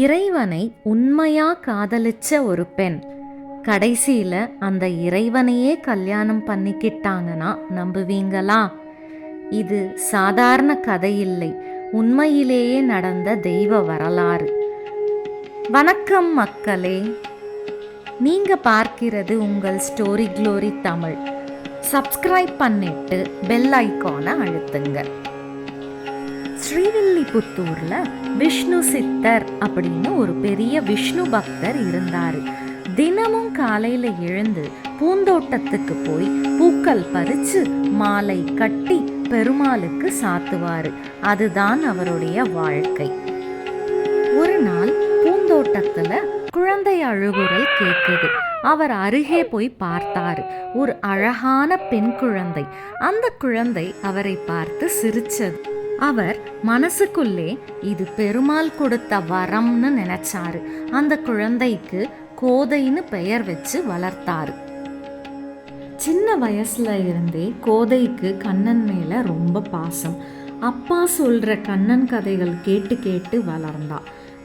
இறைவனை உண்மையா காதலிச்ச ஒரு பெண் கடைசியில அந்த இறைவனையே கல்யாணம் பண்ணிக்கிட்டாங்கன்னா நம்புவீங்களா? இது சாதாரண கதை இல்லை, உண்மையிலேயே நடந்த தெய்வ வரலாறு. வணக்கம் மக்களே, நீங்க பார்க்கிறது உங்கள் ஸ்டோரி க்ளோரி தமிழ். சப்ஸ்கிரைப் பண்ணிட்டு பெல் ஐகானை அழுத்துங்க. ஸ்ரீவில்லிபுத்தூர்ல விஷ்ணு சித்தர் அப்படின்னு ஒரு பெரிய விஷ்ணு பக்தர் இருந்தாரு. தினமும் காலையில எழுந்து பூந்தோட்டத்துக்கு போய் பூக்கள் பறிச்சு மாலை கட்டி பெருமாளுக்கு சாத்துவாரு. அதுதான் அவருடைய வாழ்க்கை. ஒரு நாள் பூந்தோட்டத்துல குழந்தை அழுகுரல் கேட்குது. அவர் அருகே போய் பார்த்தாரு. ஒரு அழகான பெண் குழந்தை. அந்த குழந்தை அவரை பார்த்து சிரிச்சது. அவர் மனசுக்குள்ளே இது பெருமாள் கொடுத்த வரம்னு நினைச்சாரு. அந்த குழந்தைக்கு கோதைன்னு பெயர் வச்சு வளர்த்தாரு. சின்ன வயசுல இருந்தே கோதைக்கு கண்ணன் மேல ரொம்ப பாசம். அப்பா சொல்ற கண்ணன் கதைகள் கேட்டு கேட்டு வளர்ந்தா.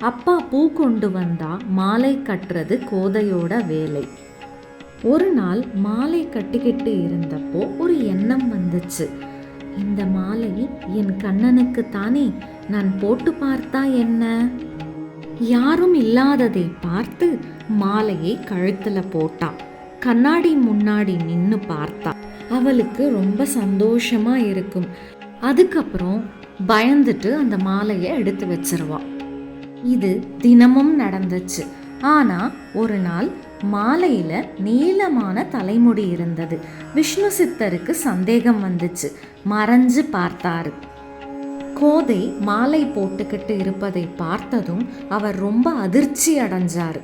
அப்பா பூ கொண்டு வந்தா மாலை கட்டுறது கோதையோட வேலை. ஒரு நாள் மாலை கட்டிக்கிட்டு இருந்தப்போ ஒரு எண்ணம் வந்துச்சு. இந்த மாலை என் கண்ணனுக்கு தானே, நான் போட்டு பார்த்தா என்ன? யாரும் இல்லாததை பார்த்து மாலையை கழுத்துல போட்டா. கண்ணாடி முன்னாடி நின்னு பார்த்தா. அவளுக்கு ரொம்ப சந்தோஷமா இருக்கும். அதுக்கப்புறம் பயந்துட்டு அந்த மாலையை எடுத்து வச்சிருவா. இது தினமும் நடந்துச்சு. ஆனா ஒரு நாள் மாலையில நீளமான தலைமுடி இருந்தது. விஷ்ணு சித்தருக்கு சந்தேகம் வந்துச்சு. மறைஞ்சு பார்த்தாரு. கோதை மாலை போட்டுக்கிட்டு இருப்பதை பார்த்ததும் அவர் ரொம்ப அதிர்ச்சி அடைஞ்சாரு.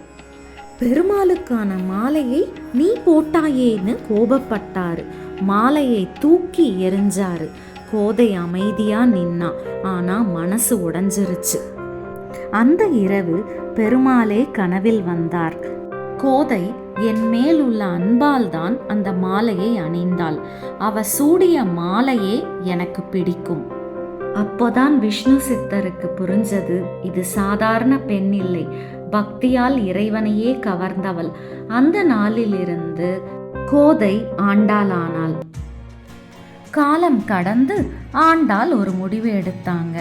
பெருமாளுக்கான மாலையை நீ போட்டாயேன்னு கோபப்பட்டாரு. மாலையை தூக்கி எறிஞ்சாரு. கோதை அமைதியா நின்னா. ஆனா மனசு உடைஞ்சிருச்சு. அந்த இரவு பெருமாளே கனவில் வந்தார். கோதை என் மேல் உள்ள அன்பால் தான் அந்த மாலையை அணிந்தாள். அவ சூடிய மாலையே எனக்கு பிடிக்கும். அப்போதான் விஷ்ணு சித்தருக்கு புரிஞ்சது, இது சாதாரண பெண் இல்லை, பக்தியால் இறைவனையே கவர்ந்தவள். அந்த நாளிலிருந்து கோதை ஆண்டாளானாள். காலம் கடந்து ஆண்டாள் ஒரு முடிவு எடுத்தாங்க.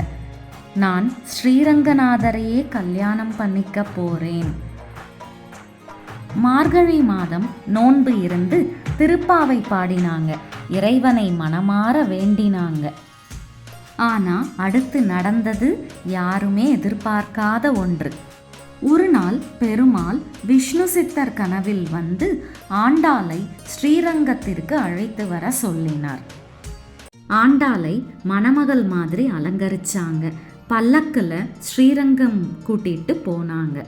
நான் ஸ்ரீரங்கநாதரையே கல்யாணம் பண்ணிக்க போறேன். மார்கழி மாதம் நோன்பு இருந்து திருப்பாவை பாடினாங்க. இறைவனை மனமாற வேண்டினாங்க. ஆனா அடுத்து நடந்தது யாருமே எதிர்பார்க்காத ஒன்று. ஒரு நாள் பெருமாள் விஷ்ணு சித்தர் கனவில் வந்து ஆண்டாளை ஸ்ரீரங்கத்திற்கு அழைத்து வர சொல்லினார். ஆண்டாளை மணமகள் மாதிரி அலங்கரிச்சாங்க. பல்லக்குல ஸ்ரீரங்கம் கூட்டிட்டு போனாங்க.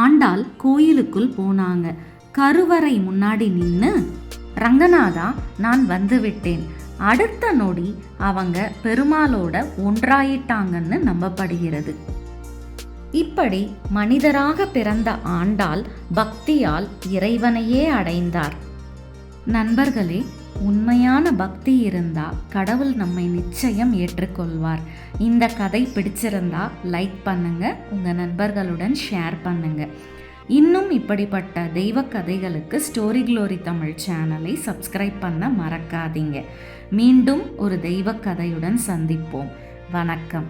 ஆண்டாள் கோயிலுக்குள் போனாங்க. கருவறை முன்னாடி நின்று, ரங்கநாதா, நான் வந்து விட்டேன். அடுத்த நொடி அவங்க பெருமாளோட ஒன்றாயிட்டாங்கன்னு நம்பப்படுகிறது. இப்படி மனிதராக பிறந்த ஆண்டாள் பக்தியால் இறைவனையே அடைந்தார். நண்பர்களே, உண்மையான பக்தி இருந்தா கடவுள் நம்மை நிச்சயம் ஏற்றுக்கொள்வார். இந்த கதை பிடிச்சிருந்தா லைக் பண்ணுங்க, உங்க நண்பர்களுடன் ஷேர் பண்ணுங்க. இன்னும் இப்படிப்பட்ட தெய்வ கதைகளுக்கு ஸ்டோரி க்ளோரி தமிழ் சேனலை சப்ஸ்கிரைப் பண்ண மறக்காதீங்க. மீண்டும் ஒரு தெய்வ கதையுடன் சந்திப்போம். வணக்கம்.